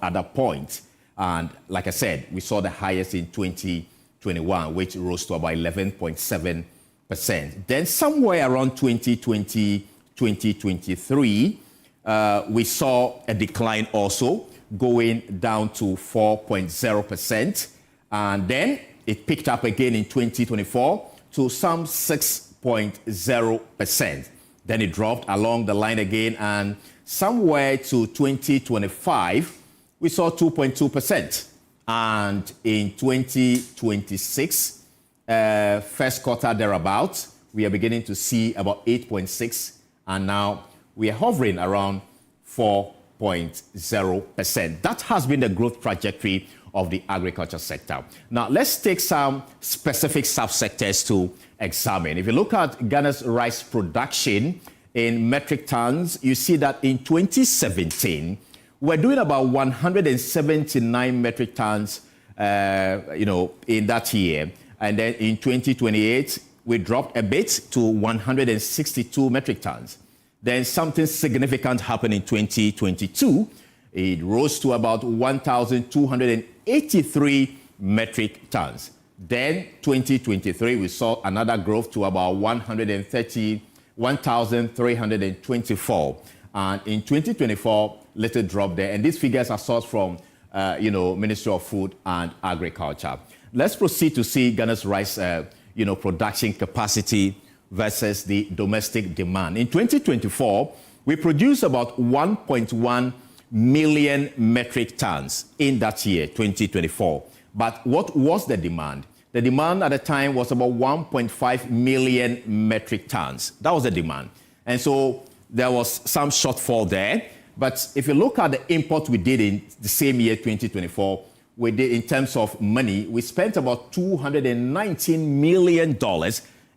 at that point. And like I said, we saw the highest in 2021, which rose to about 11.7%. Then somewhere around 2020, 2023, we saw a decline also, going down to 4.0%. And then it picked up again in 2024 to some 6.0%. Then it dropped along the line again, and somewhere to 2025, we saw 2.2%. And in 2026, first quarter thereabouts, we are beginning to see about 8.6%, and now we are hovering around 4.0%. That has been the growth trajectory of the agriculture sector. Now, let's take some specific subsectors to examine. If you look at Ghana's rice production in metric tons, you see that in 2017, we're doing about 179 metric tons, in that year. And then in 2028, we dropped a bit to 162 metric tons. Then something significant happened in 2022. It rose to about 1,283 metric tons. Then 2023, we saw another growth to about 1,324. And in 2024, little drop there. And these figures are sourced from, Ministry of Food and Agriculture. Let's proceed to see Ghana's rice, production capacity versus the domestic demand. In 2024, we produced about 1.1 million metric tons in that year, 2024. But what was the demand? The demand at the time was about 1.5 million metric tons. That was the demand. And so there was some shortfall there. But if you look at the import we did in the same year, 2024, we did, in terms of money, we spent about $219 million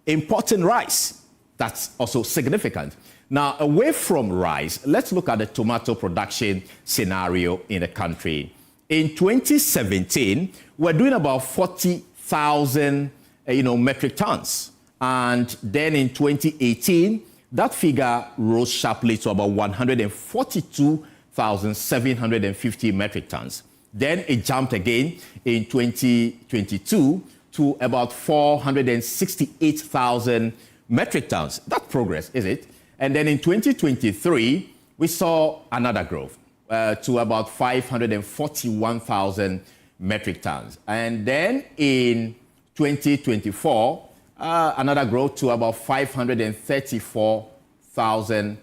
importing rice. That's also significant. Now, away from rice, let's look at the tomato production scenario in the country. In 2017, we're doing about 40,000, metric tons. And then in 2018, that figure rose sharply to about 142,750 metric tons. Then it jumped again in 2022 to about 468,000 metric tons. That's progress, is it? And then in 2023, we saw another growth to about 541,000 metric tons. And then in 2024, another growth to about 534,000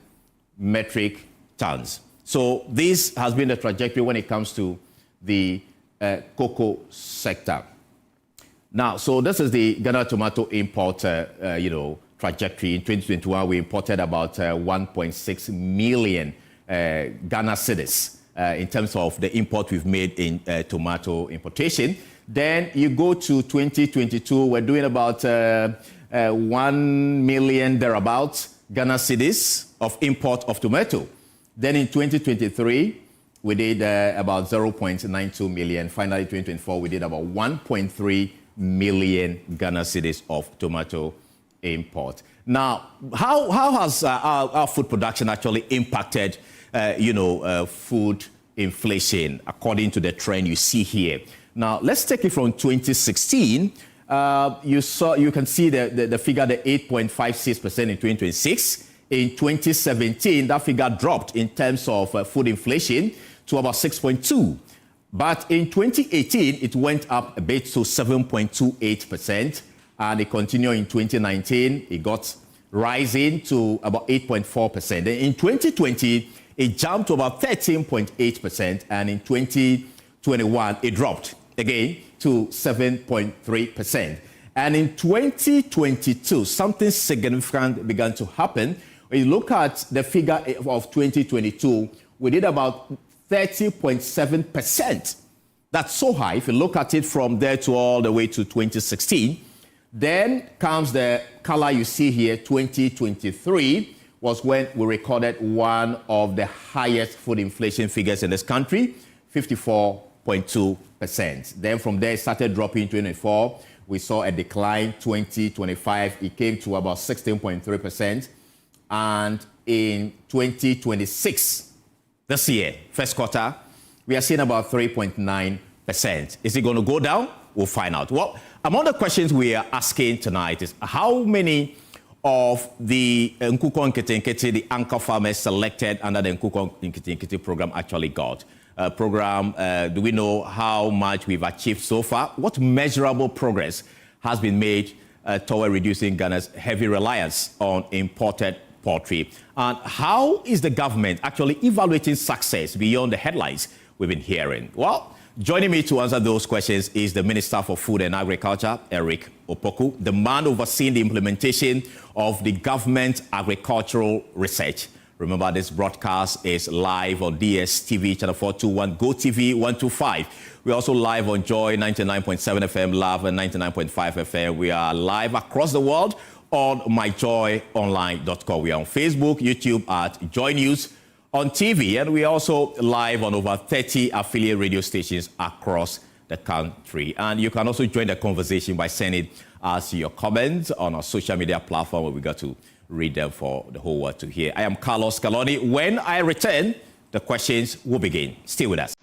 metric tons. So this has been the trajectory when it comes to the cocoa sector. Now, so this is the Ghana tomato import, trajectory. In 2021, we imported about 1.6 million Ghana cedis in terms of the import we've made in tomato importation. Then you go to 2022, we're doing about 1 million thereabouts Ghana cedis of import of tomato. Then in 2023, we did about 0.92 million. Finally, 2024, we did about 1.3 million Ghana cedis of tomato import. Now, how has our food production actually impacted, food inflation according to the trend you see here? Now, let's take it from 2016. You can see the figure, the 8.56% in 2026. In 2017, that figure dropped in terms of food inflation to about 6.2%. But in 2018, it went up a bit to 7.28%. And it continued in 2019. It got rising to about 8.4%. In 2020, it jumped to about 13.8%. And in 2021, it dropped again to 7.3%. And in 2022, something significant began to happen. When you look at the figure of 2022, we did about 30.7%. That's so high. If you look at it from there to all the way to 2016, then comes the color you see here. 2023 was when we recorded one of the highest food inflation figures in this country, 54.2%. Then from there, it started dropping in 2024. We saw a decline. 2025, it came to about 16.3%. And in 2026, this year, first quarter, we are seeing about 3.9%. Is it going to go down? We'll find out. Well, among the questions we are asking tonight is how many of the nkoko, nkitinkiti, the anchor farmers selected under the nkoko, nkitinkiti program actually got? Do we know how much we've achieved so far? What measurable progress has been made toward reducing Ghana's heavy reliance on imported poultry? And how is the government actually evaluating success beyond the headlines we've been hearing? Well, joining me to answer those questions is the Minister for Food and Agriculture, Eric Opoku, the man overseeing the implementation of the government agricultural research. Remember, this broadcast is live on DSTV, Channel 421, GoTV 125. We're also live on Joy 99.7 FM, Love and 99.5 FM. We are live across the world on myjoyonline.com. We are on Facebook, YouTube at Joy News, on TV, and we are also live on over 30 affiliate radio stations across the country. And you can also join the conversation by sending us your comments on our social media platform, where we got to read them for the whole world to hear. I am Carlos Caloni. When I return, the questions will begin. Stay with us.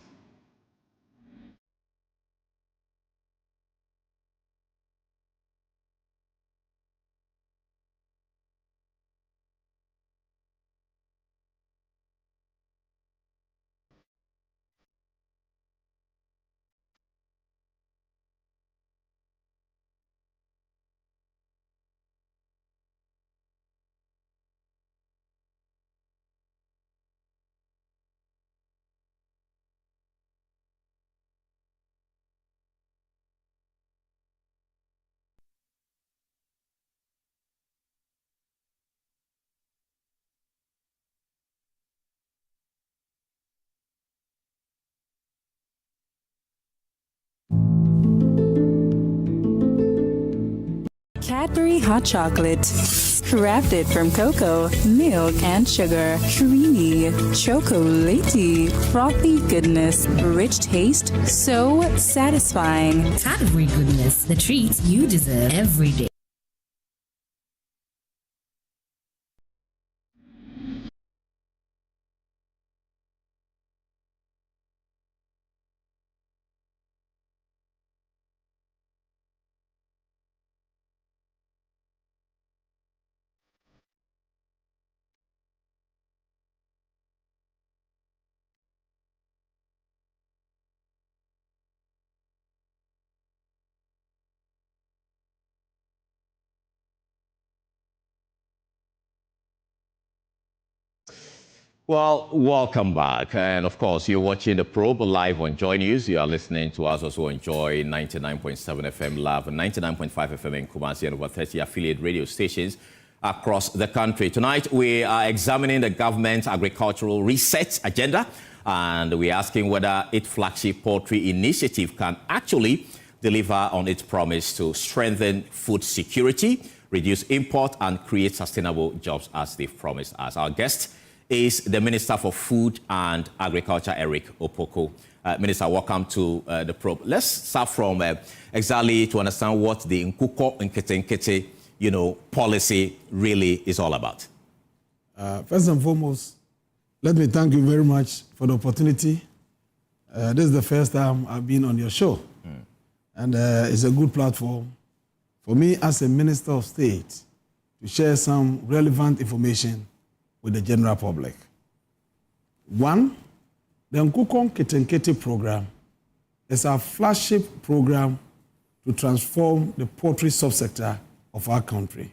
Cadbury hot chocolate, crafted from cocoa, milk, and sugar. Creamy, chocolatey, frothy goodness, rich taste, so satisfying. Cadbury goodness, the treats you deserve every day. Well, welcome back. And of course, you're watching the probe live on Joy News. You are listening to us also on Joy 99.7 FM Love and 99.5 FM in Kumasi and over 30 affiliate radio stations across the country. Tonight, we are examining the government agricultural reset agenda, and we're asking whether its flagship poultry initiative can actually deliver on its promise to strengthen food security, reduce import, and create sustainable jobs as they've promised us. Our guest is the Minister for Food and Agriculture, Eric Opoku. Minister, welcome to the probe. Let's start from exactly to understand what the nkoko, nkitinkiti, policy really is all about. First and foremost, let me thank you very much for the opportunity. This is the first time I've been on your show, and it's a good platform for me as a Minister of State to share some relevant information with the general public. One, the nkoko, nkitinkiti program is our flagship program to transform the poultry subsector of our country.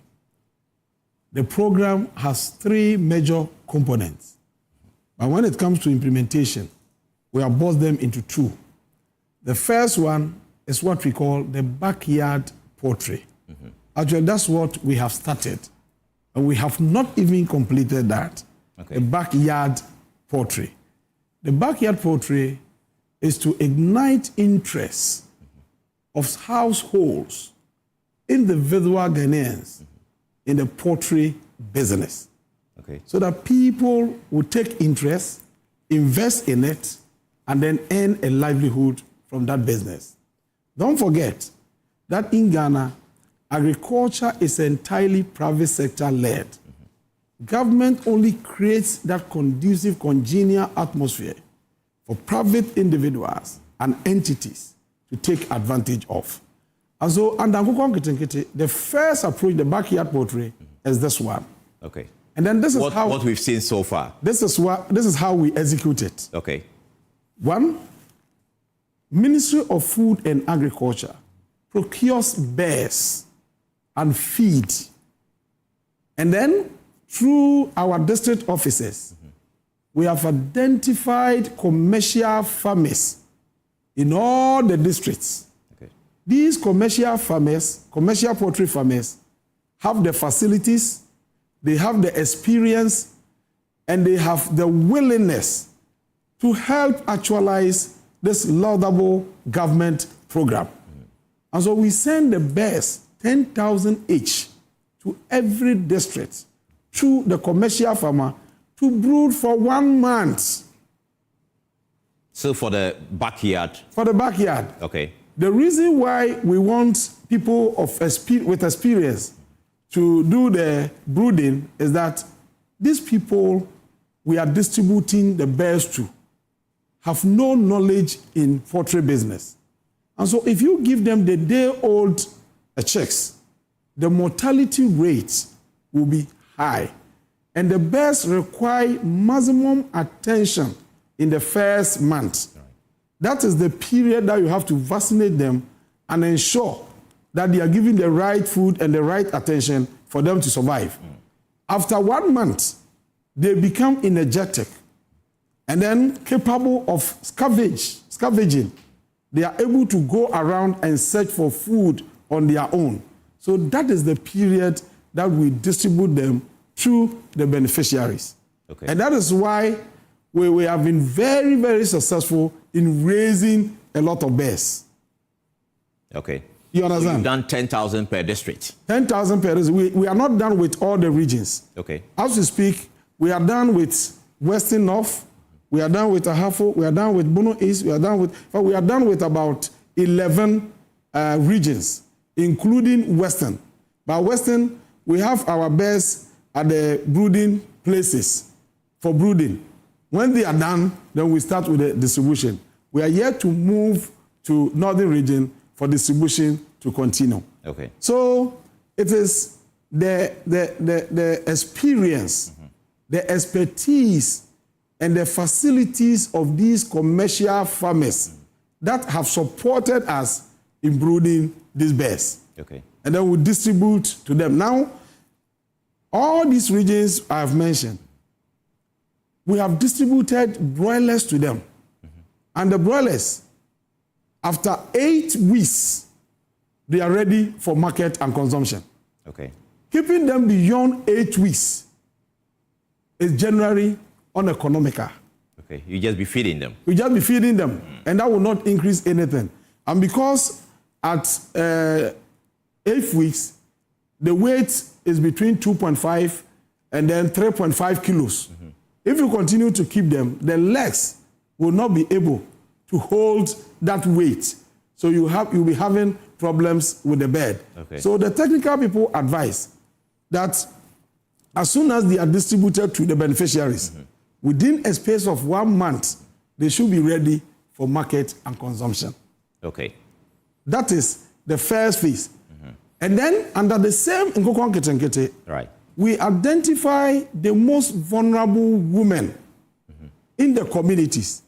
The program has three major components, but when it comes to implementation, we have boiled them into two. The first one is what we call the backyard poultry. Actually, that's what we have started. And we have not even completed that. Okay. The backyard poultry. The backyard poultry is to ignite interest of households, individual Ghanaians, in the poultry business. Okay. So that people will take interest, invest in it, and then earn a livelihood from that business. Don't forget that in Ghana, agriculture is entirely private sector led. Government only creates that conducive, congenial atmosphere for for private individuals and entities to take advantage of. And so, under nkoko nkitinkiti, the first approach, the backyard poultry, is this one. Okay. And then this is what we've seen so far. This is how we execute it. Okay. One, Ministry of Food and Agriculture procures bears and feed. And then, through our district offices, we have identified commercial farmers in all the districts. Okay. These commercial farmers, commercial poultry farmers, have the facilities, they have the experience, and they have the willingness to help actualize this laudable government program. And so we send the bears, 10,000 each, to every district through the commercial farmer to brood for 1 month. So for the backyard? For the backyard. Okay. The reason why we want people with experience to do the brooding is that these people we are distributing the bears to have no knowledge in poultry business. And so if you give them the day-old chicks, the mortality rate will be high. And the bears require maximum attention in the first month. Right. That is the period that you have to vaccinate them and ensure that they are given the right food and the right attention for them to survive. After 1 month, they become energetic and then capable of scavenging. They are able to go around and search for food on their own. So that is the period that we distribute them through the beneficiaries. Okay. And that is why we have been very, very successful in raising a lot of bears. Okay. You understand? So you've done 10,000 per district. 10,000 per district. We are not done with all the regions. Okay. As we speak, we are done with Western North, we are done with Ahafo, we are done with Bono East, we are done with about 11 regions, including Western. By Western, we have our bears at the brooding places for brooding. When they are done, then we start with the distribution. We are yet to move to Northern region for distribution to continue. Okay. So it is the experience, the expertise, and the facilities of these commercial farmers that have supported us in brooding these bears. Okay. And then we distribute to them. Now, all these regions I have mentioned, we have distributed broilers to them. And the broilers, after 8 weeks, they are ready for market and consumption. Okay. Keeping them beyond 8 weeks is generally uneconomical. Okay, you just be feeding them. We just be feeding them, and that will not increase anything. And because at 8 weeks, the weight is between 2.5 and then 3.5 kilos. If you continue to keep them, the legs will not be able to hold that weight. So you'll be having problems with the bird. Okay. So the technical people advise that as soon as they are distributed to the beneficiaries, within a space of 1 month, they should be ready for market and consumption. Okay. That is the first phase. And then under the same nkoko nkitinkiti, right, we identify the most vulnerable women in the communities.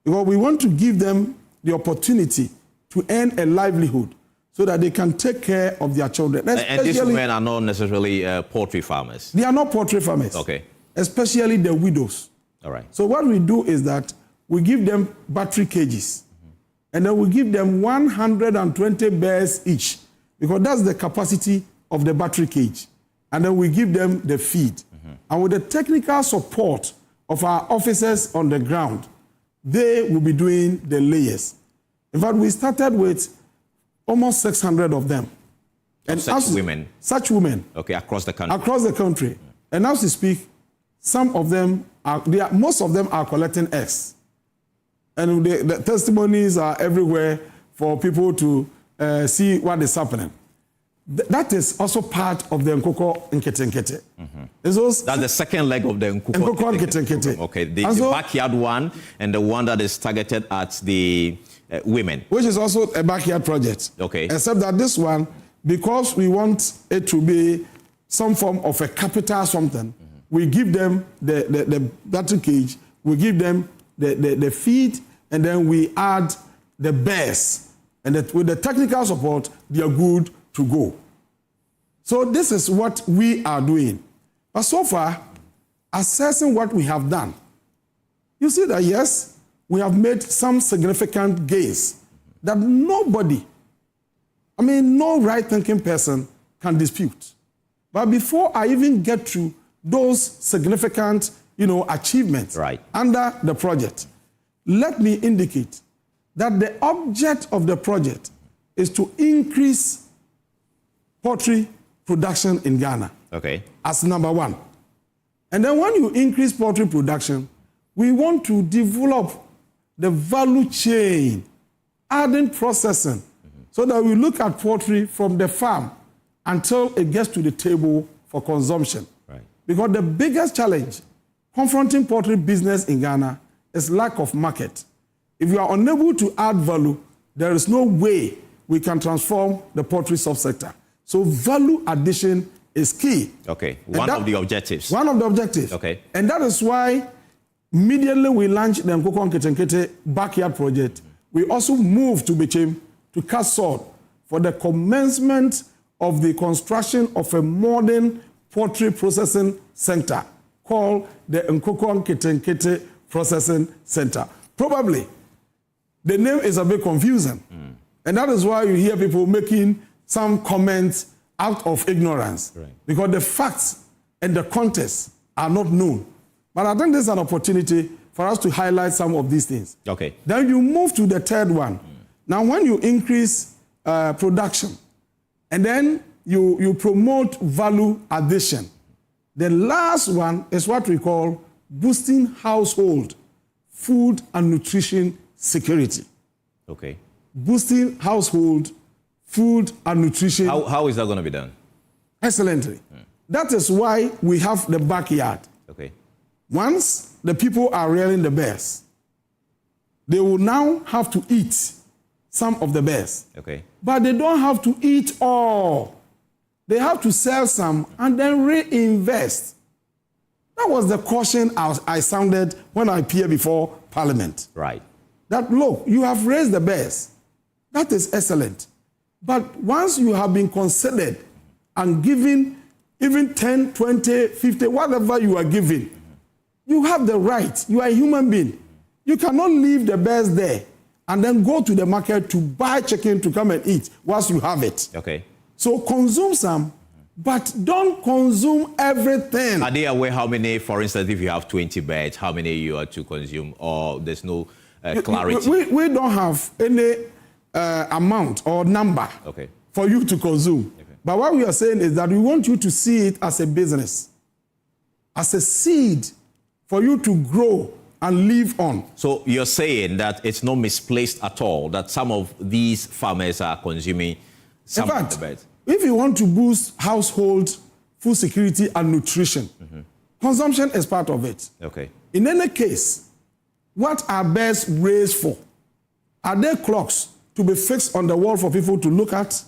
Because we want to give them the opportunity to earn a livelihood so that they can take care of their children. And these women are not necessarily poultry farmers. They are not poultry farmers. Okay. Especially the widows. All right. So what we do is that we give them battery cages. And then we give them 120 bears each, because that's the capacity of the battery cage. And then we give them the feed. And with the technical support of our officers on the ground, they will be doing the layers. In fact, we started with almost 600 of them. And such women? Such women. Okay, across the country. Across the country. And as we speak, some of them most of them are collecting eggs. And the testimonies are everywhere for people to see what is happening. that is also part of the nkoko nkitinkiti. That's the second leg of the nkoko nkitinkiti. Okay, the backyard one and the one that is targeted at the women. Which is also a backyard project. Okay. Except that this one, because we want it to be some form of a capital something, we give them the battle cage, we give them the feed, and then we add the bears. And with the technical support, they are good to go. So this is what we are doing. But so far, assessing what we have done, you see that yes, we have made some significant gains that nobody, no right-thinking person can dispute. But before I even get to those significant, achievements under the project, let me indicate that the object of the project is to increase poultry production in Ghana. Okay. As number one. And then when you increase poultry production, we want to develop the value chain, adding processing, so that we look at poultry from the farm until it gets to the table for consumption. Right. Because the biggest challenge confronting poultry business in Ghana is lack of market. If you are unable to add value, there is no way we can transform the poultry subsector. So value addition is key. Okay, one of the objectives. One of the objectives. Okay. And that is why immediately we launched the nkoko nkitinkiti backyard project. We also moved to Bichim to cast salt for the commencement of the construction of a modern poultry processing center called the nkoko nkitinkiti processing center. Probably the name is a bit confusing. And that is why you hear people making some comments out of ignorance. Right. Because the facts and the context are not known. But I think there's an opportunity for us to highlight some of these things. Okay. Then you move to the third one. Now, when you increase production, and then you promote value addition, the last one is what we call boosting household food and nutrition security. Okay. Boosting household food and nutrition. How is that going to be done? Excellently. That is why we have the backyard. Okay. Once the people are rearing the bears, they will now have to eat some of the bears. Okay. But they don't have to eat all. They have to sell some and then reinvest. That was the caution I sounded when I appeared before Parliament. Right. That, look, you have raised the bears. That is excellent. But once you have been considered and given even 10, 20, 50, whatever you are given, you have the right. You are a human being. You cannot leave the bears there and then go to the market to buy chicken to come and eat whilst you have it. Okay. So consume some, but don't consume everything. Are they aware how many, for instance, if you have 20 birds, how many you are to consume, or there's no clarity? We don't have any amount or number for you to consume. Okay. But what we are saying is that we want you to see it as a business, as a seed for you to grow and live on. So you're saying that it's not misplaced at all, that some of these farmers are consuming some of the birds? If you want to boost household food security and nutrition, consumption is part of it. Okay. In any case, what are bears raised for? Are they clocks to be fixed on the wall for people to look at?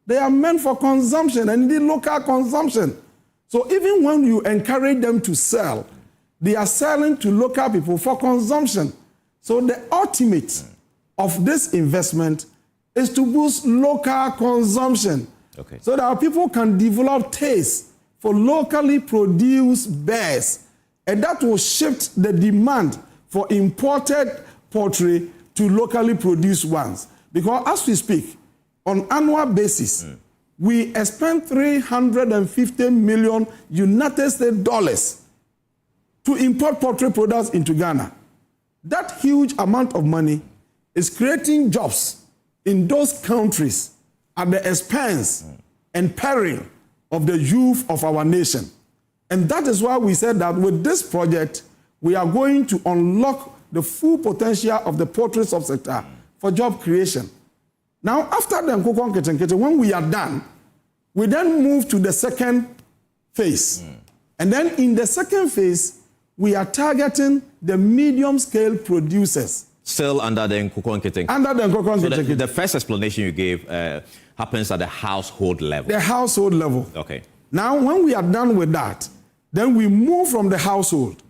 They are meant for consumption and indeed local consumption. So even when you encourage them to sell, they are selling to local people for consumption. So the ultimate of this investment is to boost local consumption. Okay. So that our people can develop taste for locally produced bears. And that will shift the demand for imported poultry to locally produced ones. Because as we speak, on annual basis, we spend $350 million United States dollars to import poultry products into Ghana. That huge amount of money is creating jobs in those countries at the expense and peril of the youth of our nation. And that is why we said that with this project, we are going to unlock the full potential of the poultry subsector for job creation. Now, after the nkoko nkitinkiti, when we are done, We then move to the second phase. And then in the second phase, we are targeting the medium-scale producers. Still under the nkoko nkitinkiti. Under the nkoko nkitinkiti. So the first explanation you gave happens at the household level. The household level. Okay. Now, when we are done with that, then we move from the household.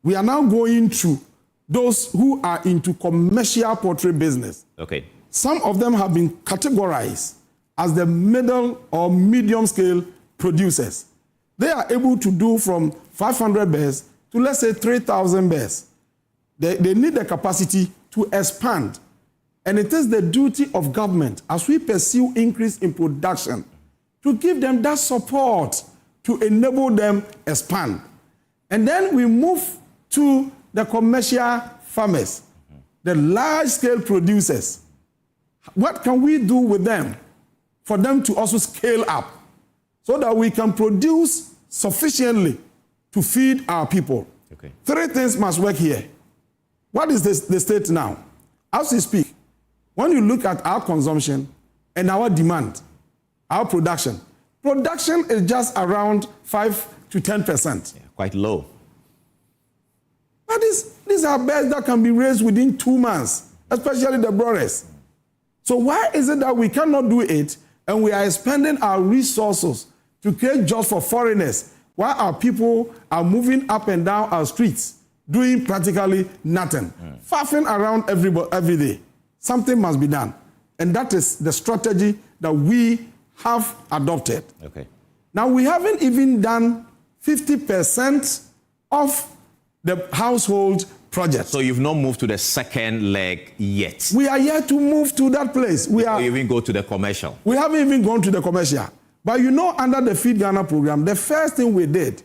We are now going to those who are into commercial poultry business. Okay. Some of them have been categorized as the middle or medium scale producers. They are able to do from 500 bears to, let's say, 3,000 bears. They need the capacity to expand. And it is the duty of government, as we pursue increase in production, to give them that support to enable them expand. And then we move to the commercial farmers, the large-scale producers. What can we do with them for them to also scale up so that we can produce sufficiently to feed our people? Okay. Three things must work here. What is the state now? As we speak, when you look at our consumption and our demand, our production is just around 5 to 10%. Yeah, quite low. But these are birds that can be raised within 2 months, especially the broilers. So why is it that we cannot do it and we are spending our resources to create jobs for foreigners while our people are moving up and down our streets doing practically nothing, faffing around every day? Something must be done. And that is the strategy that we have adopted. Okay. Now, we haven't even done 50% of the household project. So you've not moved to the second leg yet. We are yet to move to that place. You even go to the commercial. We haven't even gone to the commercial. But you know, under the Feed Ghana program, the first thing we did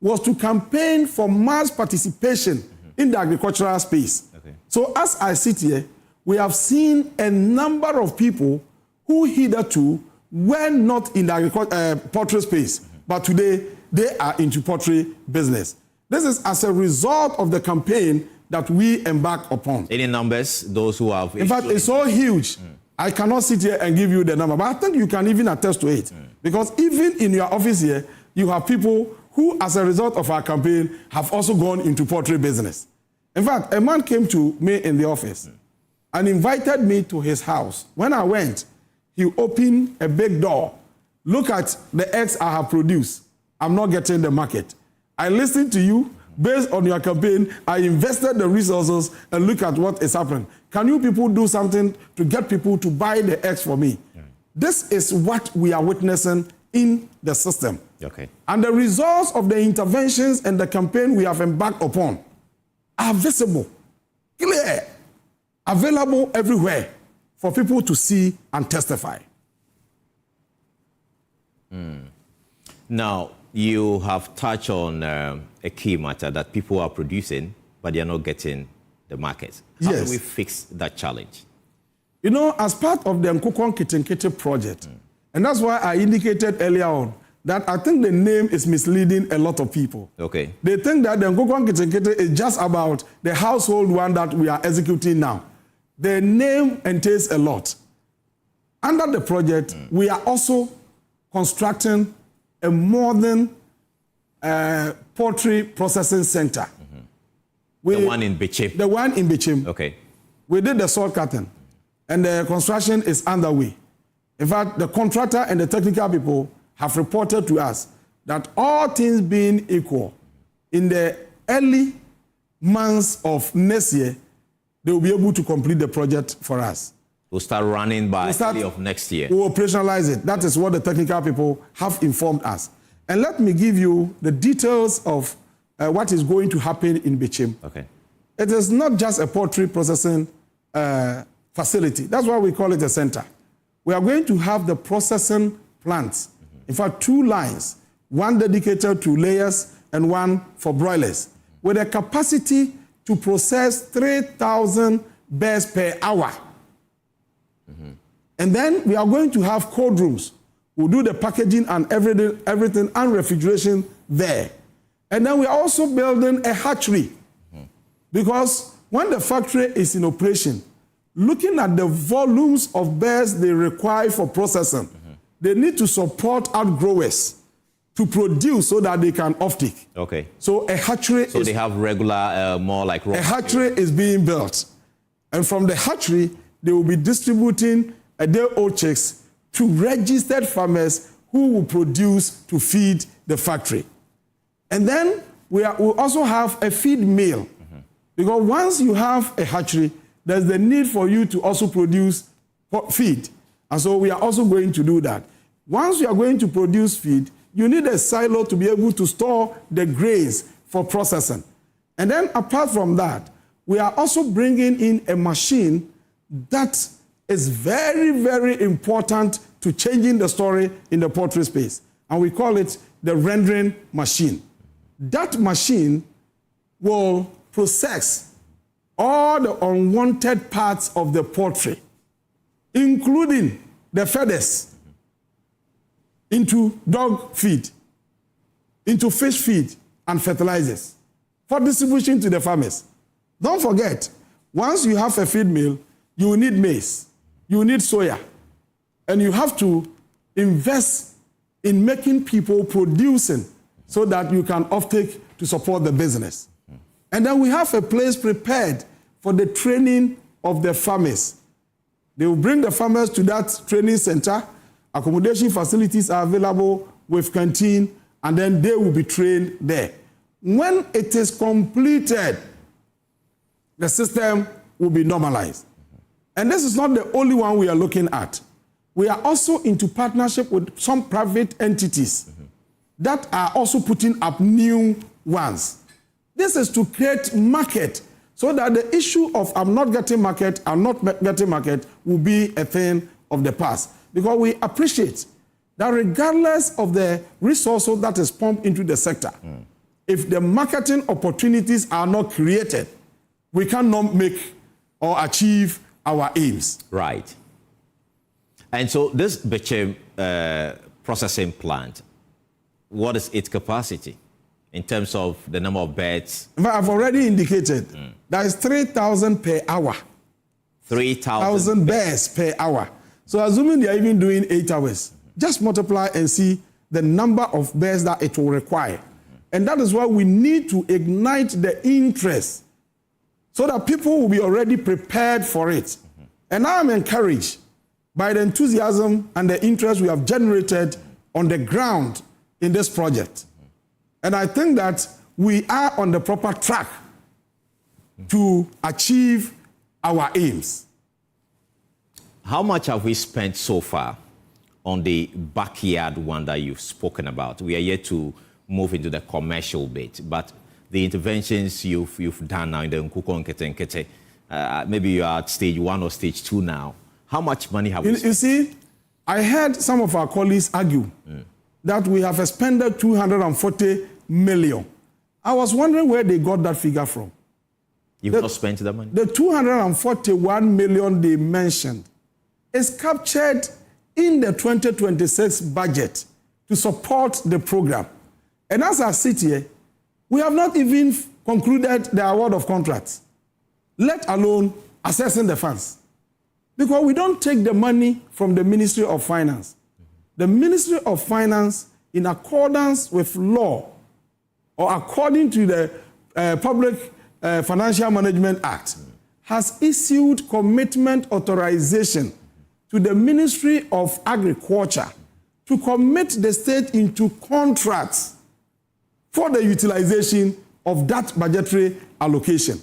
was to campaign for mass participation in the agricultural space. Okay. So as I sit here, we have seen a number of people who hitherto were not in the poultry space, but today they are into poultry business. This is as a result of the campaign that we embark upon. Any numbers, those who have... In fact, it's so huge. I cannot sit here and give you the number, but I think you can even attest to it. Because even in your office here, you have people who, as a result of our campaign, have also gone into poultry business. In fact, a man came to me in the office and invited me to his house. When I went, he opened a big door. Look at the eggs I have produced. I'm not getting the market. I listened to you. Based on your campaign, I invested the resources and look at what is happening. Can you people do something to get people to buy the eggs for me? This is what we are witnessing in the system. Okay. And the results of the interventions and the campaign we have embarked upon are visible, clear, available everywhere for people to see and testify. Now, you have touched on a key matter that people are producing, but they are not getting the market. How do we fix that challenge? You know, as part of the nkoko nkitinkiti project, and that's why I indicated earlier on that I think the name is misleading a lot of people. Okay. They think that the nkoko nkitinkiti is just about the household one that we are executing now. The name entails a lot. Under the project, we are also constructing a modern poultry processing center. The one in Bichim? The one in Bichim. Okay. We did the salt cutting, and the construction is underway. In fact, the contractor and the technical people have reported to us that all things being equal, in the early months of next year, they will be able to complete the project for us. We'll start running by early of next year. We will operationalize it. That is what the technical people have informed us. And let me give you the details of what is going to happen in Bichim. Okay. It is not just a poultry processing facility. That's why we call it a center. We are going to have the processing plants. In fact, 2 lines, one dedicated to layers and one for broilers, with a capacity to process 3,000 bears per hour. And then we are going to have cold rooms. We'll do the packaging and everything and refrigeration there. And then we are also building a hatchery. Because when the factory is in operation, looking at the volumes of bears they require for processing, they need to support outgrowers to produce so that they can offtake. Okay. So a hatchery So they have regular, more like raw a hatchery is being built. And from the hatchery, they will be distributing a day-old chicks to registered farmers who will produce to feed the factory. And then we also have a feed mill. Because once you have a hatchery, there's the need for you to also produce feed. And so we are also going to do that. Once you are going to produce feed, you need a silo to be able to store the grains for processing. And then apart from that, we are also bringing in a machine that is very, very important to changing the story in the poultry space. And we call it the rendering machine. That machine will process all the unwanted parts of the poultry, including the feathers, into dog feed, into fish feed and fertilizers for distribution to the farmers. Don't forget, once you have a feed mill, you will need maize, you will need soya, and you have to invest in making people producing so that you can offtake to support the business. And then we have a place prepared for the training of the farmers. They will bring the farmers to that training center. Accommodation facilities are available with canteen, and then they will be trained there. When it is completed, the system will be normalized. And this is not the only one we are looking at. We are also into partnership with some private entities that are also putting up new ones. This is to create market so that the issue of I'm not getting market, I'm not getting market will be a thing of the past. Because we appreciate that regardless of the resources that is pumped into the sector, if the marketing opportunities are not created, we cannot make or achieve our aims. Right. And so this Bechem processing plant, what is its capacity in terms of the number of beds? I've already indicated that is 3,000 per hour. 3,000 beds per hour. So assuming they are even doing 8 hours, just multiply and see the number of beds that it will require. And that is why we need to ignite the interest so that people will be already prepared for it. And I am encouraged by the enthusiasm and the interest we have generated on the ground in this project. And I think that we are on the proper track to achieve our aims. How much have we spent so far on the backyard one that you've spoken about? We are yet to move into the commercial bit, but the interventions you've done now in the nkoko, nkitinkiti, maybe you are at stage 1 or stage 2 now. How much money have we spent? You see, I heard some of our colleagues argue that we have expended 240 million. I was wondering where they got that figure from. You've not spent the money? The 241 million they mentioned is captured in the 2026 budget to support the program. And as I sit here, we have not even concluded the award of contracts, let alone assessing the funds. Because we don't take the money from the Ministry of Finance. The Ministry of Finance, in accordance with law, or according to the Public Financial Management Act, has issued commitment authorization to the Ministry of Agriculture to commit the state into contracts for the utilization of that budgetary allocation.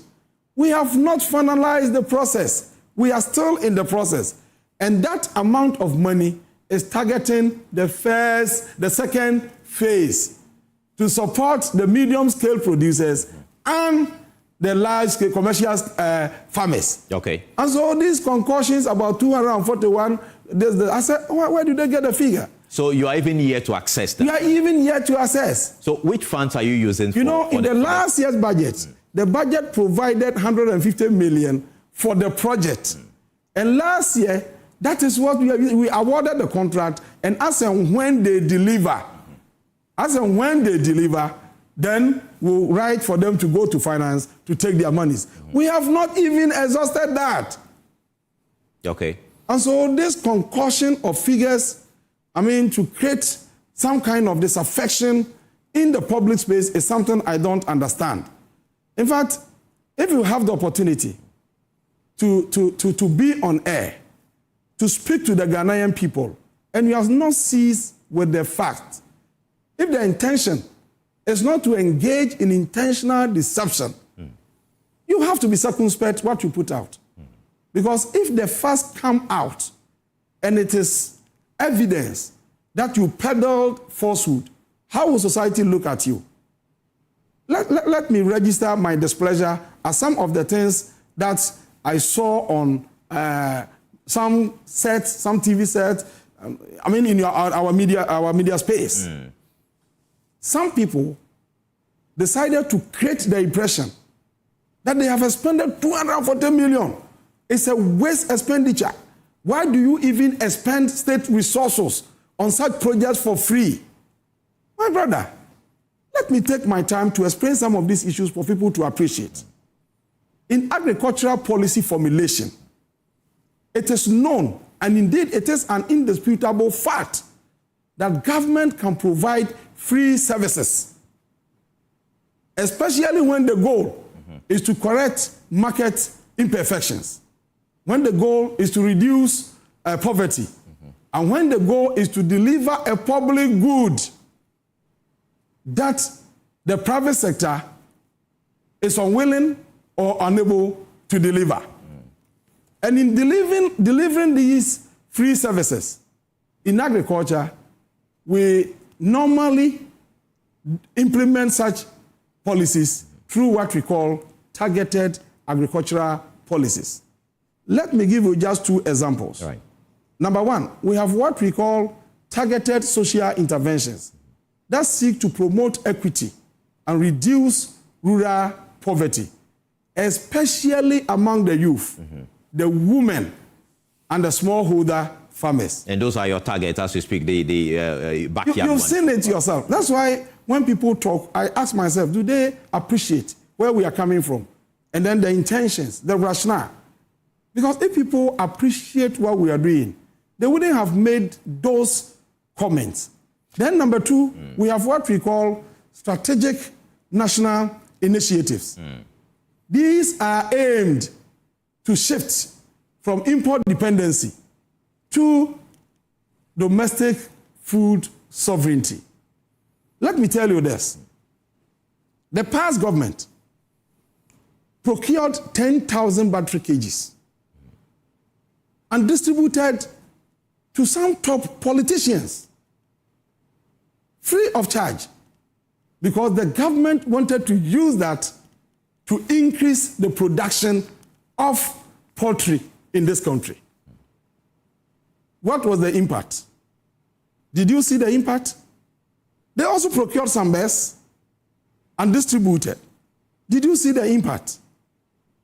We have not finalized the process. We are still in the process. And that amount of money is targeting the second phase to support the medium-scale producers and the large-scale commercial farmers. Okay. And so these concussions about 241, I said, where did they get the figure? So you are even yet to access that? We are even yet to assess. So which funds are you using for? You know, in the last year's budget, the budget provided 150 million for the project. And last year, that is what we awarded the contract, and as and when they deliver, then we'll write for them to go to finance to take their monies. We have not even exhausted that. Okay. And so this concussion of figures I mean, to create some kind of disaffection in the public space is something I don't understand. In fact, if you have the opportunity to be on air, to speak to the Ghanaian people, and you have not ceased with the fact, if the intention is not to engage in intentional deception, you have to be circumspect what you put out. Because if the facts come out and it is evidence that you peddled falsehood, how will society look at you? Let me register my displeasure at some of the things that I saw on some sets, some TV sets, I mean in our media space. Some people decided to create the impression that they have expended 240 million. It's a waste expenditure. Why do you even expend state resources on such projects for free? My brother, let me take my time to explain some of these issues for people to appreciate. In agricultural policy formulation, it is known, and indeed it is an indisputable fact, that government can provide free services, especially when the goal is to correct market imperfections, when the goal is to reduce poverty, and when the goal is to deliver a public good that the private sector is unwilling or unable to deliver. And in delivering these free services in agriculture, we normally implement such policies through what we call targeted agricultural policies. Let me give you just two examples. Right. Number one, we have what we call targeted social interventions that seek to promote equity and reduce rural poverty, especially among the youth, the women, and the smallholder farmers. And those are your targets as we speak, the backyard You've ones. seen it yourself. That's why when people talk, I ask myself, do they appreciate where we are coming from? And then the intentions, the rationale. Because if people appreciate what we are doing, they wouldn't have made those comments. Then number two, we have what we call strategic national initiatives. These are aimed to shift from import dependency to domestic food sovereignty. Let me tell you this. The past government procured 10,000 battery cages and distributed to some top politicians free of charge, because the government wanted to use that to increase the production of poultry in this country. What was the impact? Did you see the impact? They also procured some bears and distributed. Did you see the impact?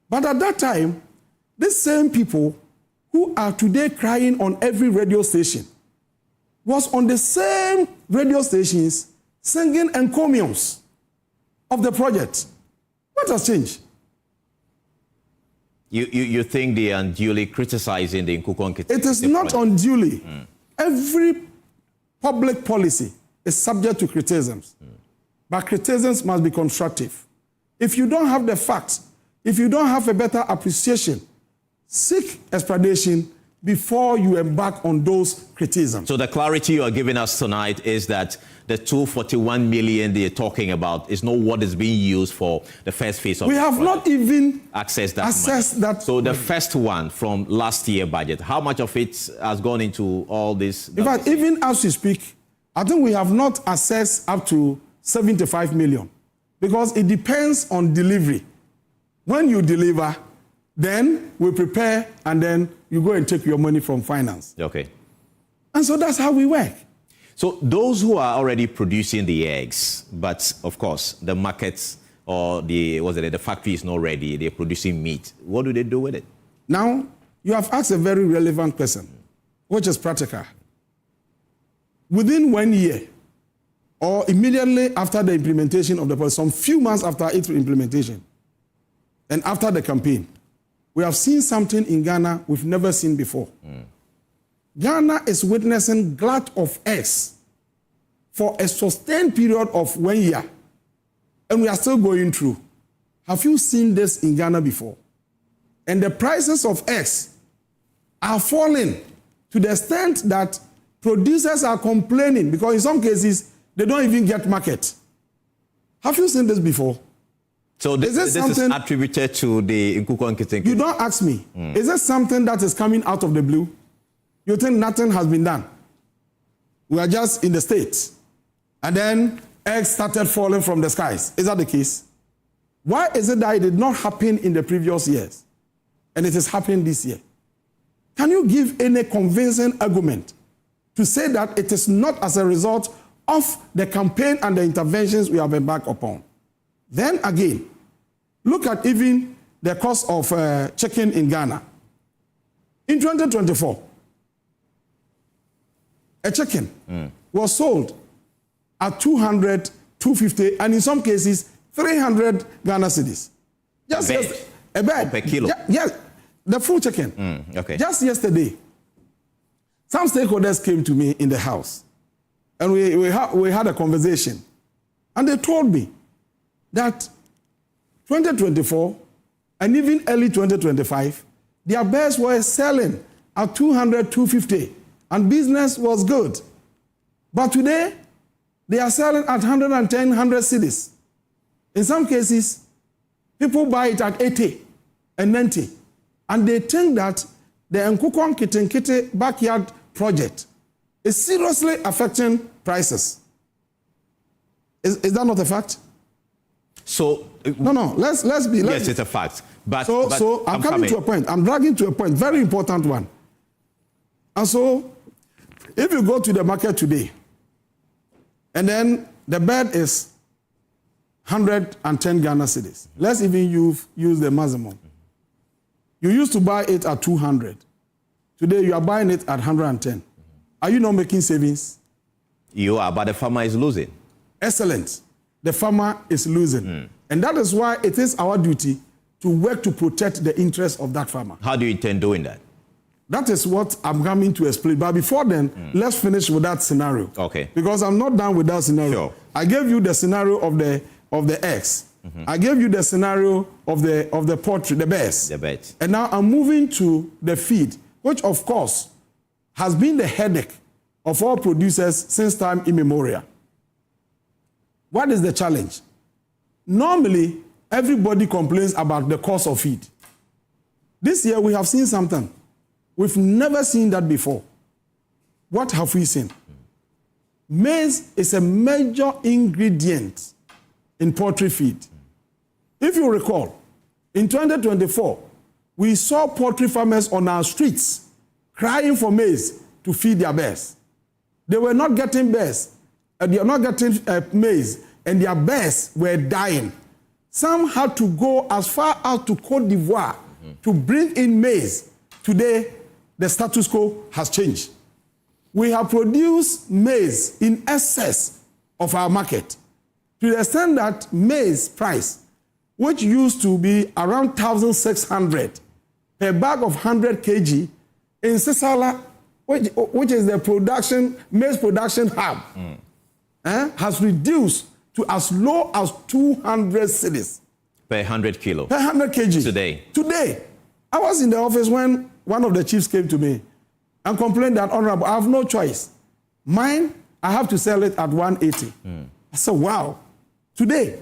But at that time, these same people who are today crying on every radio station was on the same radio stations singing encomiums of the project. What has changed? You think they are unduly criticizing the nkoko nkitinkiti? It is not unduly. Every public policy is subject to criticisms. But criticisms must be constructive. If you don't have the facts, if you don't have a better appreciation, seek explanation before you embark on those criticisms. So the clarity you are giving us tonight is that the 241 million they're talking about is not what is being used for the first phase of we have not even accessed that. So the first one from last year budget, how much of it has gone into all this? In fact, even as we speak, I think we have not accessed up to 75 million, because it depends on delivery. When you deliver, then we prepare, and then you go and take your money from finance. Okay. And so that's how we work. So those who are already producing the eggs, but of course the markets or the factory is not ready, they're producing meat, what do they do with it? Now, you have asked a very relevant question, which is practical. Within 1 year, or immediately after the implementation of the policy, some few months after its implementation, and after the campaign, we have seen something in Ghana we've never seen before. Ghana is witnessing glut of eggs for a sustained period of 1 year. And we are still going through. Have you seen this in Ghana before? And the prices of eggs are falling to the extent that producers are complaining because in some cases, they don't even get market. Have you seen this before? So this is attributed to the nkoko nkitinkiti? You don't ask me. Is it something that is coming out of the blue? You think nothing has been done? We are just in the States. And then eggs started falling from the skies. Is that the case? Why is it that it did not happen in the previous years? And it is happening this year. Can you give any convincing argument to say that it is not as a result of the campaign and the interventions we have embarked upon? Then again, look at even the cost of chicken in Ghana. In 2024, a chicken was sold at 200, 250, and in some cases, 300 Ghana cedis. Just a bed. Per kilo? Yes, the full chicken. Okay. Just yesterday, some stakeholders came to me in the house, and we had a conversation, and they told me that 2024 and even early 2025, their bears were selling at 200, 250, and business was good. But today, they are selling at 110, 100 cedis. In some cases, people buy it at 80 and 90, and they think that the nkoko nkitinkiti backyard project is seriously affecting prices. Is that not a fact? So no. Let's be. Yes, it's a fact. But I'm coming to a point. I'm dragging to a point. Very important one. And so, if you go to the market today, and then the bird is 110 Ghana cedis. Let's even use the maximum. You used to buy it at 200. Today you are buying it at 110. Are you not making savings? You are, but the farmer is losing. Excellent. The farmer is losing. And that is why it is our duty to work to protect the interests of that farmer. How do you intend doing that? That is what I'm coming to explain. But before then, let's finish with that scenario. Okay. Because I'm not done with that scenario. Sure. I gave you the scenario of the eggs. I gave you the scenario of the poultry, the bears. The birds. And now I'm moving to the feed, which of course has been the headache of all producers since time immemorial. What is the challenge? Normally, everybody complains about the cost of feed. This year, we have seen something. We've never seen that before. What have we seen? Maize is a major ingredient in poultry feed. If you recall, in 2024, we saw poultry farmers on our streets crying for maize to feed their bears. They were not getting bears, they are not getting maize, and their bears were dying. Some had to go as far out to Cote d'Ivoire to bring in maize. Today, the status quo has changed. We have produced maize in excess of our market to the extent that maize price, which used to be around 1,600 per bag of 100 kg in Sisala, which is the maize production hub, has reduced to as low as 200 cedis. Per 100 kilo. Per 100 kg. Today. I was in the office when one of the chiefs came to me and complained that, Honorable, I have no choice. Mine, I have to sell it at 180. I said, wow. Today,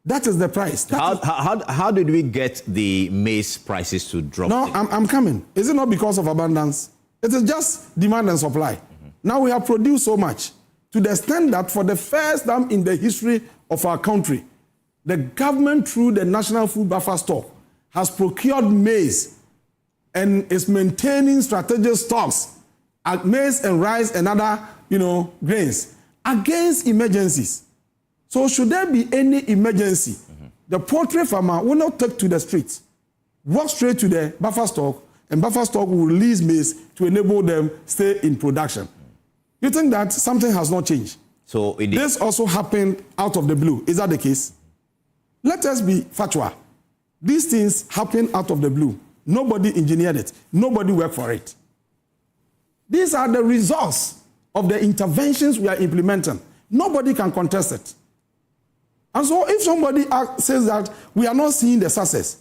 that is the price. How did we get the maize prices to drop? No, I'm coming. Is it not because of abundance? It is just demand and supply. Now we have produced so much to the extent that for the first time in the history of our country, the government, through the National Food Buffer Stock, has procured maize and is maintaining strategic stocks at maize and rice and other, grains against emergencies. So should there be any emergency, the poultry farmer will not take to the streets, walk straight to the buffer stock, and buffer stock will release maize to enable them stay in production. You think that something has not changed? So this also happened out of the blue. Is that the case? Let us be factual. These things happen out of the blue. Nobody engineered it. Nobody worked for it. These are the results of the interventions we are implementing. Nobody can contest it. And so if somebody says that we are not seeing the success,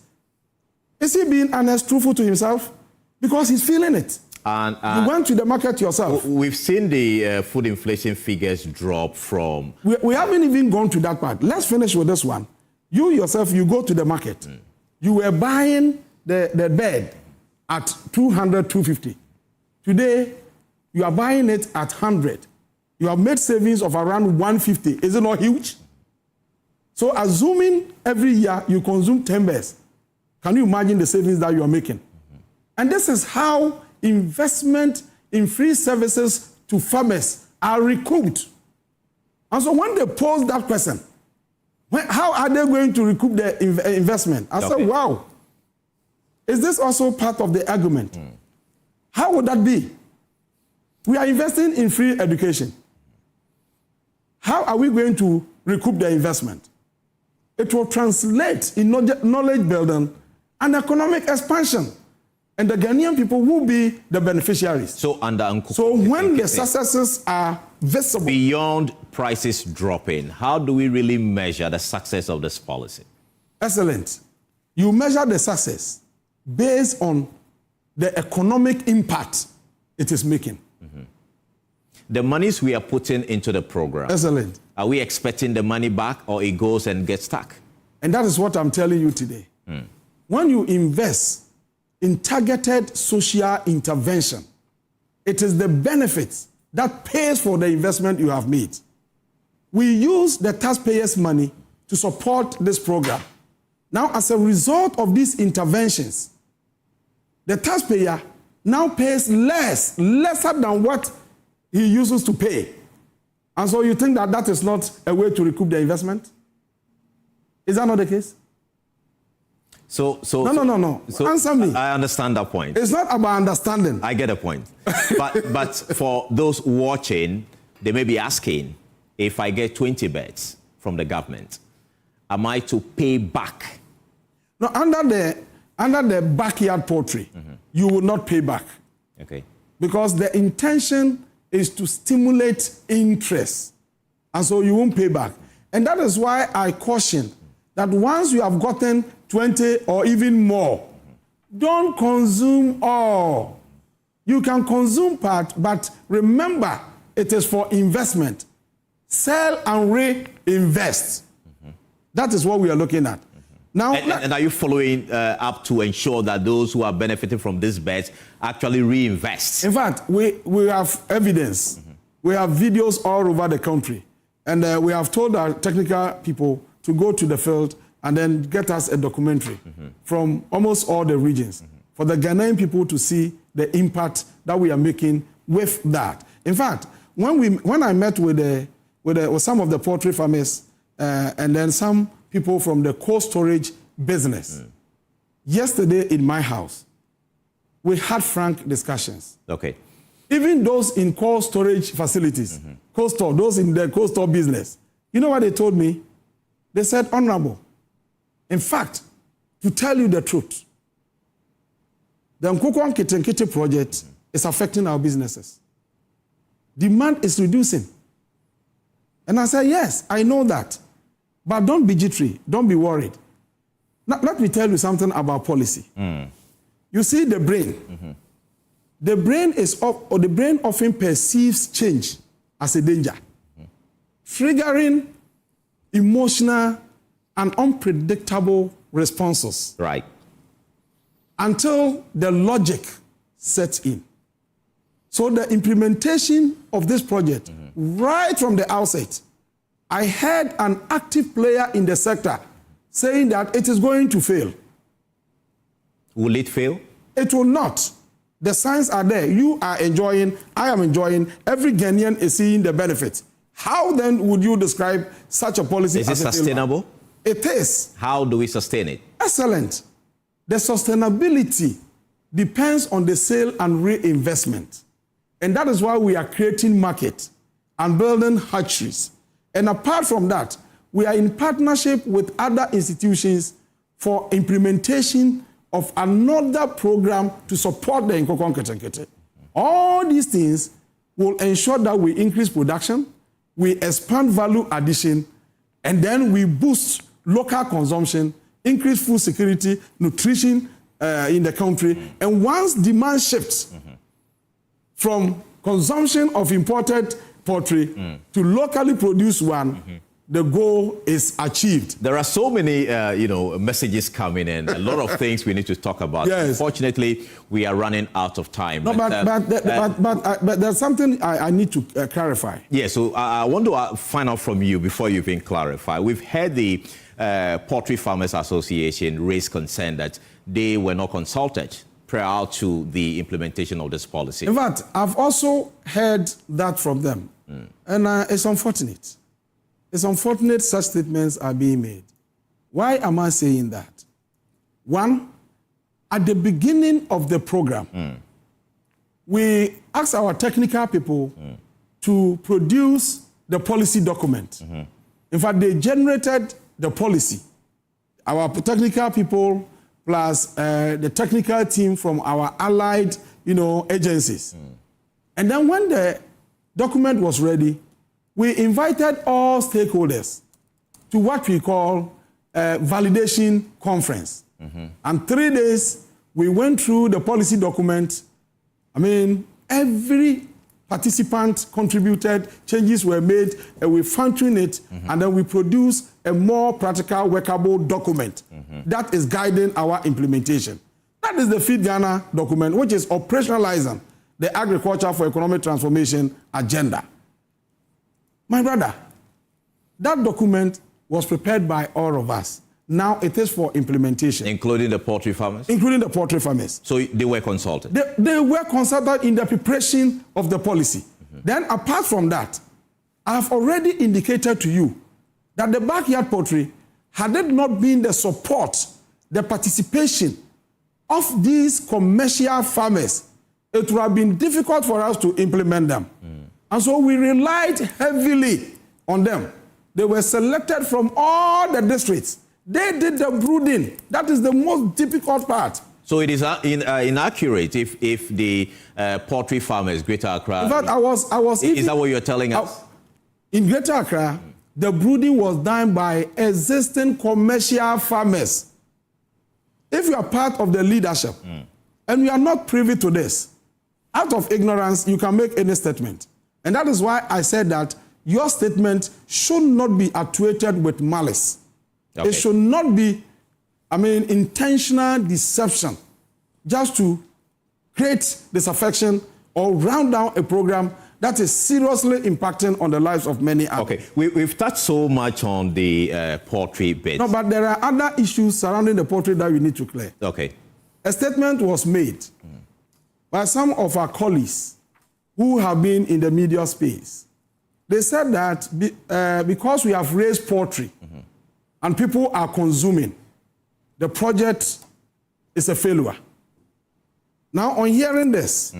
is he being honest, truthful to himself? Because he's feeling it. And you went to the market yourself. We've seen the food inflation figures drop from... We haven't even gone to that part. Let's finish with this one. You yourself, you go to the market. You were buying the bed at 200, 250. Today, you are buying it at 100. You have made savings of around 150. Is it not huge? So assuming every year you consume 10 beds, can you imagine the savings that you are making? And this is how investment in free services to farmers are recouped. And so when they pose that question, how are they going to recoup their investment? I said, wow, is this also part of the argument? How would that be? We are investing in free education. How are we going to recoup the investment? It will translate in knowledge building and economic expansion. And the Ghanaian people will be the beneficiaries. So under nkoko, so when the successes are visible... Beyond prices dropping, how do we really measure the success of this policy? Excellent. You measure the success based on the economic impact it is making. The monies we are putting into the program, excellent. Are we expecting the money back or it goes and gets stuck? And that is what I'm telling you today. When you invest in targeted social intervention, it is the benefits that pays for the investment you have made. We use the taxpayers' money to support this program. Now, as a result of these interventions, the taxpayer now pays lesser than what he uses to pay. And so you think that that is not a way to recoup the investment? Is that not the case? No. So answer me. I understand that point. It's not about understanding. I get a point. but for those watching, they may be asking, if I get 20 beds from the government, am I to pay back? No, under the backyard poultry, you will not pay back. Okay. Because the intention is to stimulate interest. And so you won't pay back. And that is why I caution that once you have gotten 20 or even more, don't consume all. You can consume part, but remember, it is for investment. Sell and reinvest. That is what we are looking at. Now, and are you following up to ensure that those who are benefiting from this beds actually reinvest? In fact, we have evidence. We have videos all over the country. And we have told our technical people to go to the field and then get us a documentary from almost all the regions for the Ghanaian people to see the impact that we are making with that. In fact, when I met with some of the poultry farmers and then some people from the cold storage business, yesterday in my house, we had frank discussions. Okay. Even those in cold storage facilities, those in the cold store business, you know what they told me? They said, Honorable, in fact, to tell you the truth, the nkoko nkitinkiti project is affecting our businesses. Demand is reducing. And I said, yes, I know that. But don't be jittery. Don't be worried. Now, let me tell you something about policy. You see the brain. The brain often perceives change as a danger, triggering emotional and unpredictable responses. Right. Until the logic sets in. So the implementation of this project, right from the outset, I heard an active player in the sector saying that it is going to fail. Will it fail? It will not. The signs are there. You are enjoying, I am enjoying, every Ghanaian is seeing the benefits. How then would you describe such a policy as a failure? Is it sustainable? It is. How do we sustain it? Excellent. The sustainability depends on the sale and reinvestment. And that is why we are creating market and building hatcheries. And apart from that, we are in partnership with other institutions for implementation of another program to support the nkoko nkitinkiti. All these things will ensure that we increase production, we expand value addition, and then we boost local consumption, increase food security, nutrition in the country. And once demand shifts from consumption of imported poultry to locally produced one, the goal is achieved. There are so many, messages coming in. A lot of things we need to talk about. Yes. Unfortunately, we are running out of time. No, but there's something I need to clarify. Yeah, so I want to find out from you before you even clarify. We've heard the Poultry Farmers Association raise concern that they were not consulted prior to the implementation of this policy. In fact, I've also heard that from them, and it's unfortunate. It's unfortunate such statements are being made. Why am I saying that? One, at the beginning of the program, we asked our technical people to produce the policy document. In fact, they generated the policy. Our technical people plus the technical team from our allied, agencies. And then when the document was ready, we invited all stakeholders to what we call a validation conference. And 3 days, we went through the policy document. I mean, every participant contributed, changes were made, and we fine-tuned it, and then we produced a more practical, workable document that is guiding our implementation. That is the Feed Ghana document, which is operationalizing the Agriculture for Economic Transformation agenda. My brother, that document was prepared by all of us. Now it is for implementation. Including the poultry farmers? Including the poultry farmers. So they were consulted? They were consulted in the preparation of the policy. Then apart from that, I have already indicated to you that the backyard poultry, had it not been the support, the participation of these commercial farmers, it would have been difficult for us to implement them. And so we relied heavily on them. They were selected from all the districts. They did the brooding. That is the most difficult part. So it is inaccurate if the poultry farmers, Greater Accra... In fact, I was is that what you're telling us? In Greater Accra, the brooding was done by existing commercial farmers. If you are part of the leadership and you are not privy to this, out of ignorance, you can make any statement. And that is why I said that your statement should not be actuated with malice. Okay. It should not be, intentional deception just to create disaffection or round down a program that is seriously impacting on the lives of many others. Okay, we've touched so much on the poultry bit. No, but there are other issues surrounding the poultry that we need to clear. Okay. A statement was made by some of our colleagues who have been in the media space. They said that because we have raised poultry and people are consuming, the project is a failure. Now, on hearing this,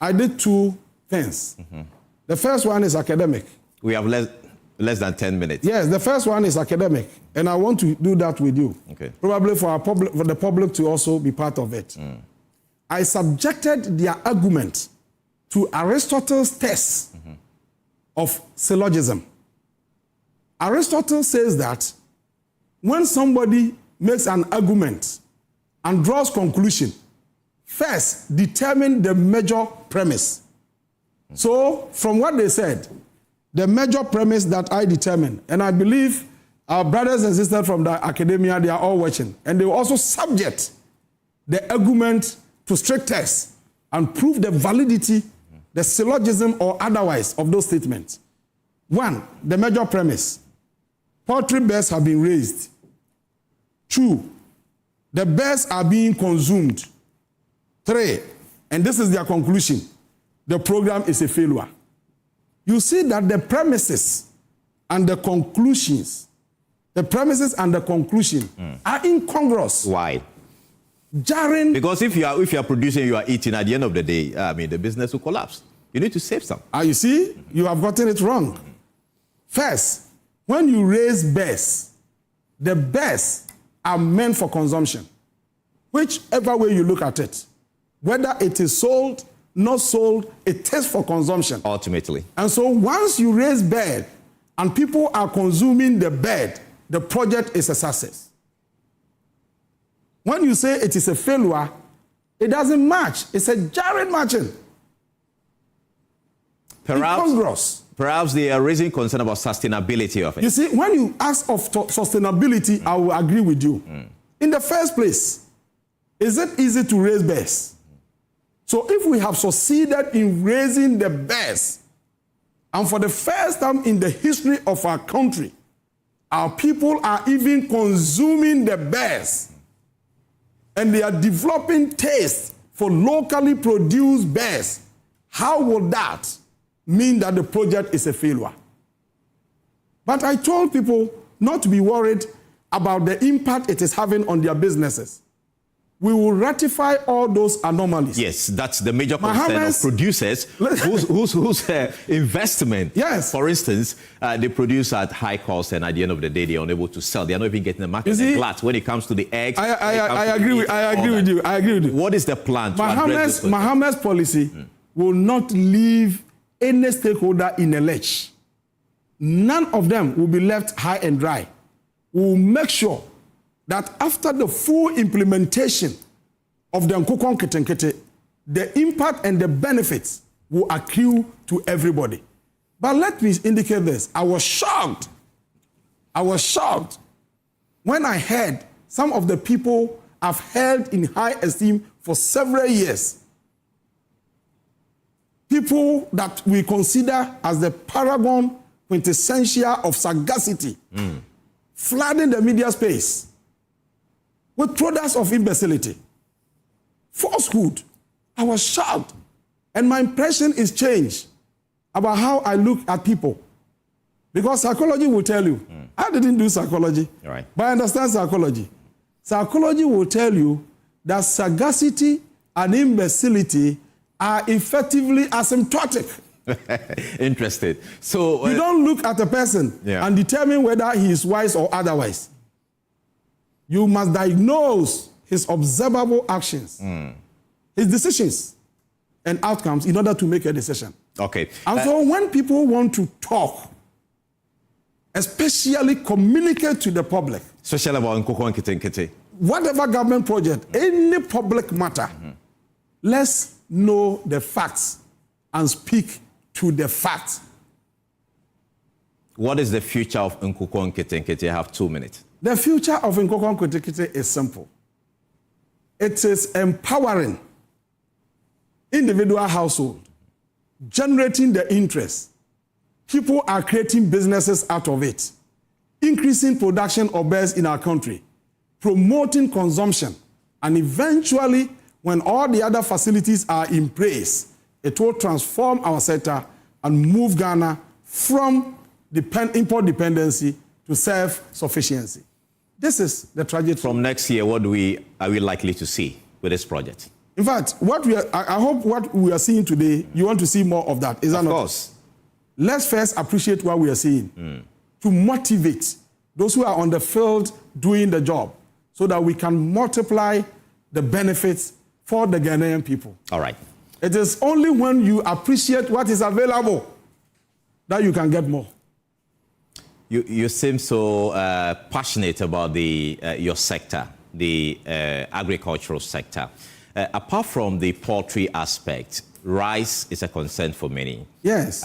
I did two things. The first one is academic. We have less than 10 minutes. Yes, the first one is academic, and I want to do that with you. Okay. Probably for the public to also be part of it. I subjected their argument to Aristotle's test of syllogism. Aristotle says that when somebody makes an argument and draws conclusion, first determine the major premise. So, from what they said, the major premise that I determined, and I believe our brothers and sisters from the academia, they are all watching, and they will also subject the argument to strict tests and prove the validity, the syllogism or otherwise of those statements. One, the major premise. Poultry birds have been raised. Two, the birds are being consumed. Three, and this is their conclusion, the program is a failure. You see that the premises and the conclusions, are incongruous. Why? Jarring. Because if you are producing, you are eating, at the end of the day, the business will collapse. You need to save some. You see, you have gotten it wrong. First, when you raise birds, the birds are meant for consumption. Whichever way you look at it, whether it is sold, not sold, it is for consumption. Ultimately. And so once you raise bed and people are consuming the bed, the project is a success. When you say it is a failure, it doesn't match. It's a jarring matching. Perhaps they are raising concern about sustainability of it. You see, when you ask of sustainability, I will agree with you. In the first place, is it easy to raise bears? So if we have succeeded in raising the bears, and for the first time in the history of our country, our people are even consuming the bears, and they are developing taste for locally produced bears, how will that mean that the project is a failure? But I told people not to be worried about the impact it is having on their businesses. We will rectify all those anomalies. Yes, that's the major concern of producers whose investment, yes. For instance, they produce at high cost, and at the end of the day, they are unable to sell. They are not even getting the market. And glass, when it comes to the eggs, I agree with you. What is the plan to address this? Mohammed's policy will not leave any stakeholder in a lurch. None of them will be left high and dry. We will make sure that after the full implementation of the nkoko nkitinkiti, the impact and the benefits will accrue to everybody. But let me indicate this. I was shocked when I heard some of the people I've held in high esteem for several years, people that we consider as the paragon quintessential of sagacity, flooding the media space with products of imbecility, falsehood. I was shocked. And my impression is changed about how I look at people. Because psychology will tell you, I didn't do psychology, right, but I understand psychology. Psychology will tell you that sagacity and imbecility are effectively asymptotic. Interested. So you don't look at a person and determine whether he is wise or otherwise. You must diagnose his observable actions, his decisions, and outcomes in order to make a decision. Okay. And so when people want to talk, especially communicate to the public, especially about nkoko nkitinkiti, whatever government project, any public matter, let's know the facts and speak to the facts. What is the future of nkoko nkitinkiti? I have 2 minutes. The future of nkoko nkitinkiti is simple. It is empowering individual household, generating the interest. People are creating businesses out of it, increasing production of bears in our country, promoting consumption, and eventually, when all the other facilities are in place, it will transform our sector and move Ghana from import dependency to self-sufficiency. This is the trajectory. From next year, what are we likely to see with this project? In fact, I hope what we are seeing today, you want to see more of that. Is that not? Of course. Let's first appreciate what we are seeing to motivate those who are on the field doing the job so that we can multiply the benefits for the Ghanaian people. All right. It is only when you appreciate what is available that you can get more. You seem so passionate about your sector, the agricultural sector. Apart from the poultry aspect, rice is a concern for many. Yes.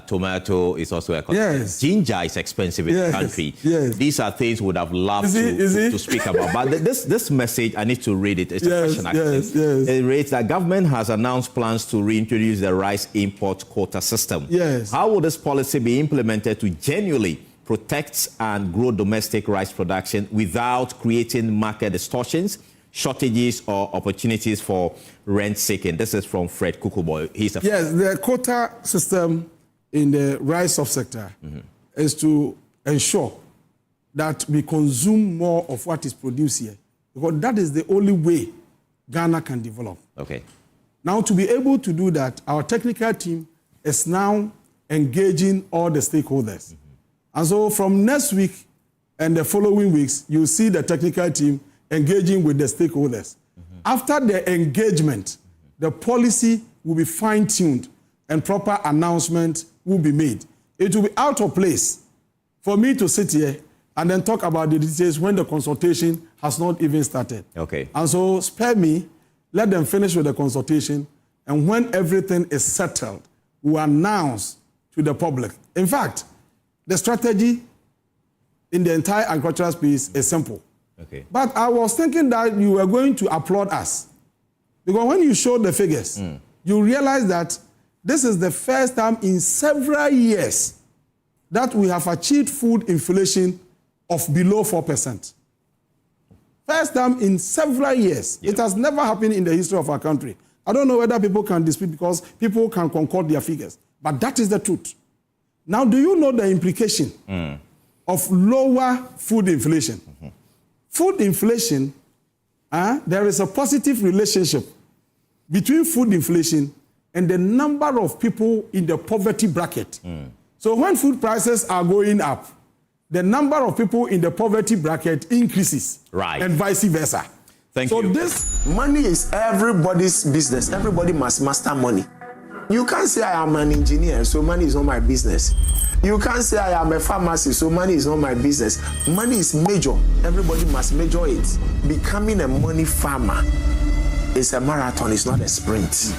Tomato is also a concern. Yes. Ginger is expensive in the country. Yes. These are things we would have loved to speak about. But this message, I need to read it. It's a question, actually. It reads that government has announced plans to reintroduce the rice import quota system. Yes. How will this policy be implemented to genuinely protect and grow domestic rice production without creating market distortions, shortages, or opportunities for rent seeking? This is from Fred Kukuboy. Yes, the quota system in the rice subsector is to ensure that we consume more of what is produced here, because that is the only way Ghana can develop. Okay. Now, to be able to do that, our technical team is now engaging all the stakeholders. And so from next week and the following weeks, you'll see the technical team engaging with the stakeholders. After the engagement, the policy will be fine-tuned and proper announcement will be made. It will be out of place for me to sit here and then talk about the details when the consultation has not even started. Okay. And so spare me, let them finish with the consultation, and when everything is settled, we will announce to the public. In fact, the strategy in the entire agricultural space is simple. Okay. But I was thinking that you were going to applaud us. Because when you showed the figures, you realize that this is the first time in several years that we have achieved food inflation of below 4%. First time in several years. Yeah. It has never happened in the history of our country. I don't know whether people can dispute because people can concord their figures. But that is the truth. Now, do you know the implication of lower food inflation? Food inflation, there is a positive relationship between food inflation and the number of people in the poverty bracket. So when food prices are going up, the number of people in the poverty bracket increases. Right. And vice versa. Thank you. So this money is everybody's business. Everybody must master money. You can't say I am an engineer, so money is not my business. You can't say I am a pharmacist, so money is not my business. Money is major. Everybody must measure it. Becoming a money farmer is a marathon, it's not a sprint.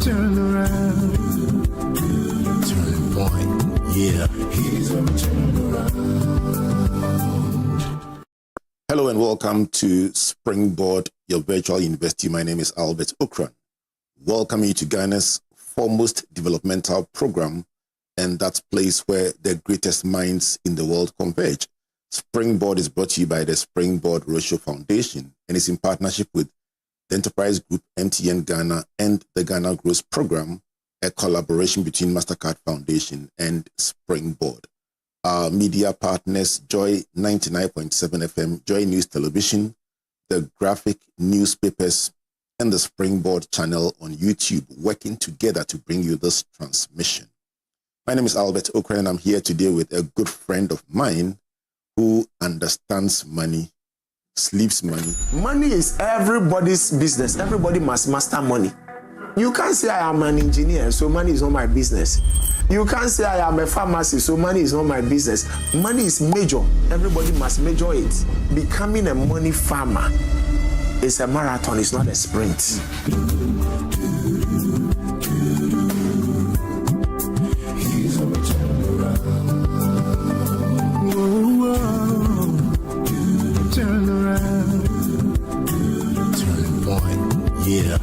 Turn around. Turning point. Yeah. Hello and welcome to Springboard, your virtual university. My name is Albert Okran. Welcome you to Ghana's foremost developmental program, and that place where the greatest minds in the world converge. Springboard is brought to you by the Springboard Roadshow Foundation and is in partnership with the Enterprise Group, MTN Ghana, and the Ghana Growth Program, a collaboration between MasterCard Foundation and Springboard. Our media partners, Joy 99.7 FM, Joy News Television, the graphic newspapers, and the Springboard channel on YouTube, working together to bring you this transmission. My name is Albert Okran, and I'm here today with a good friend of mine who understands money, sleeps money. Money is everybody's business. Everybody must master money. You can't say I am an engineer, so money is not my business. You can't say I am a pharmacist, so money is not my business. Money is major. Everybody must measure it. Becoming a money farmer is a marathon, it's not a sprint. Turn around. Turning point. Yeah.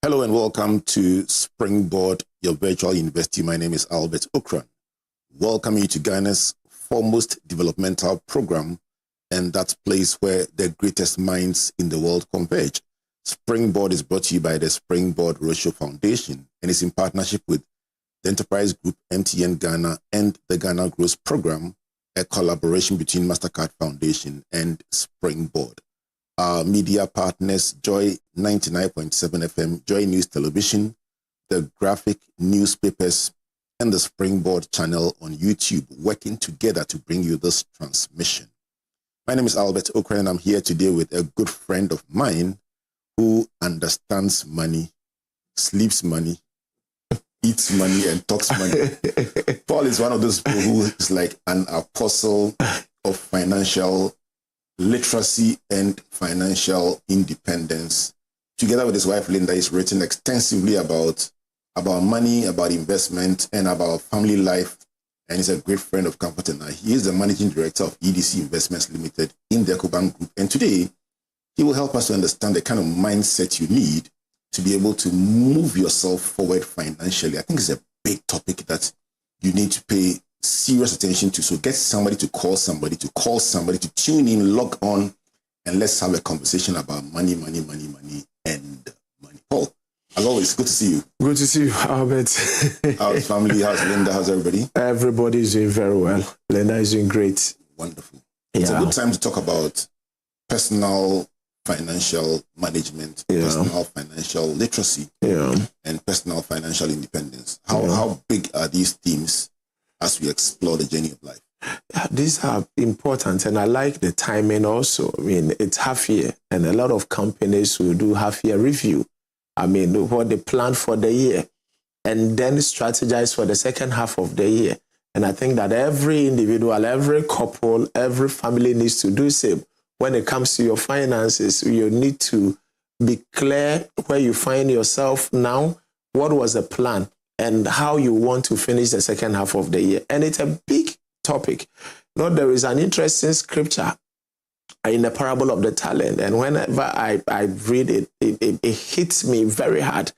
Hello and welcome to Springboard, your virtual university. My name is Albert Okran. Welcome you to Ghana's foremost developmental program, and that place where the greatest minds in the world converge. Springboard is brought to you by the Springboard Roadshow Foundation and is in partnership with the Enterprise Group, MTN Ghana, and the Ghana Growth Program, a collaboration between MasterCard Foundation and Springboard. Our media partners, Joy 99.7 FM, Joy News Television, the graphic newspapers, and the Springboard channel on YouTube, working together to bring you this transmission. My name is Albert Okran, and I'm here today with a good friend of mine who understands money, sleeps money, eats money, and talks money. Paul is one of those people who is like an apostle of financial literacy and financial independence. Together with his wife, Linda, he's written extensively about money, about investment, and about family life. And he's a great friend of Comfort and I. He is the managing director of EDC Investments Limited in the Ecobank Group. And today, he will help us to understand the kind of mindset you need to be able to move yourself forward financially. I think it's a big topic that you need to pay serious attention to. So get somebody to call somebody, to tune in, log on, and let's have a conversation about money, and money. Paul, as always, good to see you. Good to see you, Albert. How's family? How's Linda? How's everybody? Everybody is doing very well. Linda is doing great. Wonderful. It's a good time to talk about personal financial management, personal financial literacy, and personal financial independence. How big are these themes as we explore the journey of life? Yeah, these are important, and I like the timing also. I mean, it's half year, and a lot of companies will do half year review. I mean, what they plan for the year, and then strategize for the second half of the year. And I think that every individual, every couple, every family needs to do the same. When it comes to your finances, you need to be clear where you find yourself now, what was the plan, and how you want to finish the second half of the year. And it's a big topic. You know, there is an interesting scripture in the parable of the talent, and whenever I read it, it hits me very hard.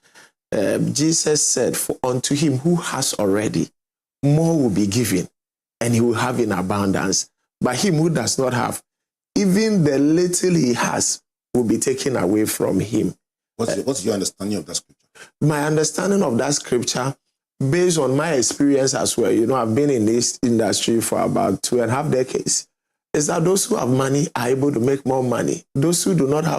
Jesus said, "For unto him who has already, more will be given, and he will have in abundance. But him who does not have, even the little he has will be taken away from him." What's your understanding of that scripture? My understanding of that scripture, based on my experience as well, you know, I've been in this industry for about 2.5 decades, is that those who have money are able to make more money. Those who do not have